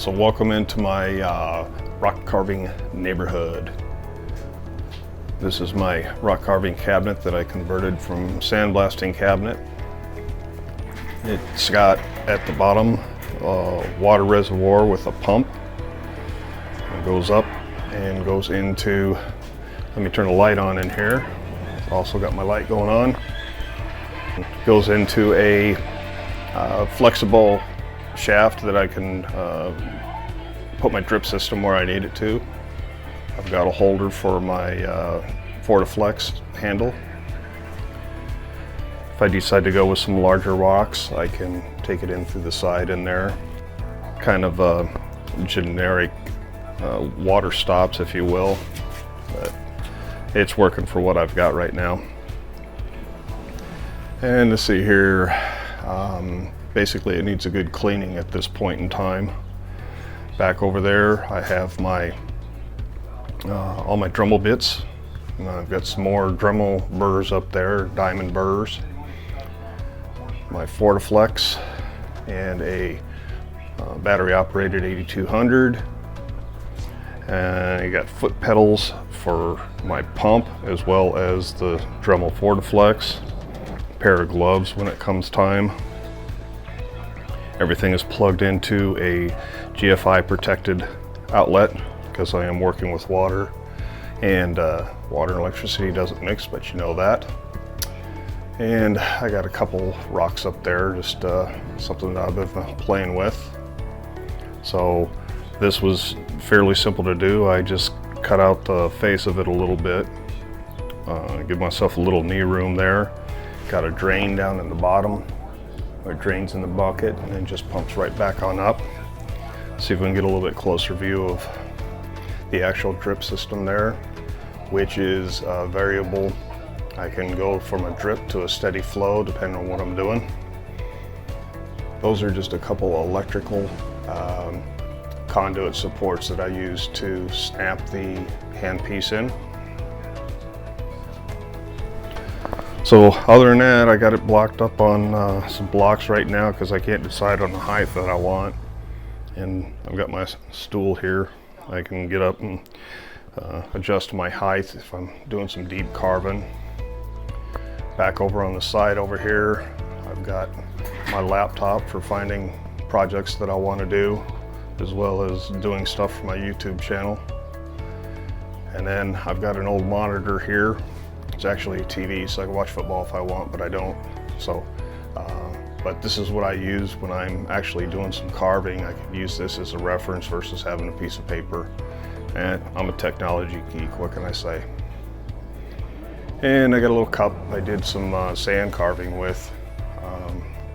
So welcome into my rock carving neighborhood. This is my rock carving cabinet that I converted from sandblasting cabinet. It's got at the bottom a water reservoir with a pump. It goes up and goes into, let me turn the light on in here. Also got my light going on. It goes into a flexible shaft that I can put my drip system where I need it to. I've got a holder for my Fortiflex handle. If I decide to go with some larger rocks, I can take it in through the side in there. Kind of generic water stops, if you will. But it's working for what I've got right now. And let's see here. Basically, it needs a good cleaning at this point in time. Back over there, I have my all my Dremel bits. And I've got some more Dremel burrs up there, diamond burrs. My Fortiflex and a battery-operated 8200. And I got foot pedals for my pump, as well as the Dremel Fortiflex. A pair of gloves when it comes time. Everything is plugged into a GFI protected outlet because I am working with water, and water and electricity doesn't mix, but you know that. And I got a couple rocks up there, just something that I've been playing with. So this was fairly simple to do. I just cut out the face of it a little bit, give myself a little knee room there. Got a drain down in the bottom. It drains in the bucket and then just pumps right back on up. See if we can get a little bit closer view of the actual drip system there, which is variable. I can go from a drip to a steady flow depending on what I'm doing. Those are just a couple electrical conduit supports that I use to snap the handpiece in. So other than that, I got it blocked up on some blocks right now because I can't decide on the height that I want. And I've got my stool here. I can get up and adjust my height if I'm doing some deep carving. Back over on the side over here, I've got my laptop for finding projects that I want to do, as well as doing stuff for my YouTube channel. And then I've got an old monitor here. It's actually a TV, so I can watch football if I want, but I don't. So, but this is what I use when I'm actually doing some carving. I can use this as a reference versus having a piece of paper. And I'm a technology geek, what can I say? And I got a little cup I did some sand carving with.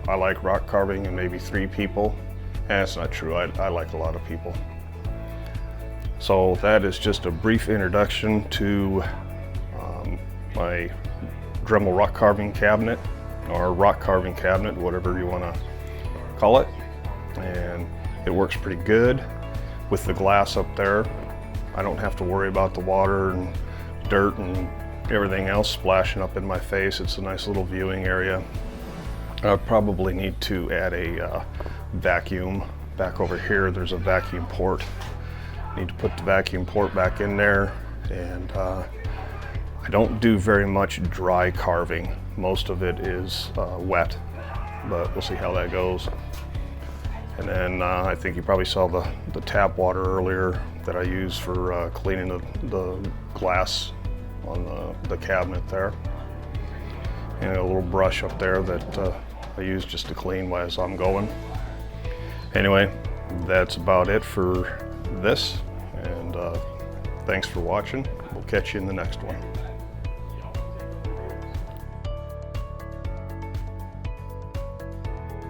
I like rock carving and maybe 3 people. And that's not true, I like a lot of people. So that is just a brief introduction to my Dremel rock carving cabinet, or rock carving cabinet, whatever you want to call it. And it works pretty good with the glass up there. I don't have to worry about the water and dirt and everything else splashing up in my face. It's a nice little viewing area. I probably need to add a vacuum. Back over here, there's a vacuum port. Need to put the vacuum port back in there. And I don't do very much dry carving. Most of it is wet, but we'll see how that goes. And then I think you probably saw the tap water earlier that I use for cleaning the glass on the cabinet there. And a little brush up there that I use just to clean as I'm going. Anyway, that's about it for this. And thanks for watching. We'll catch you in the next one.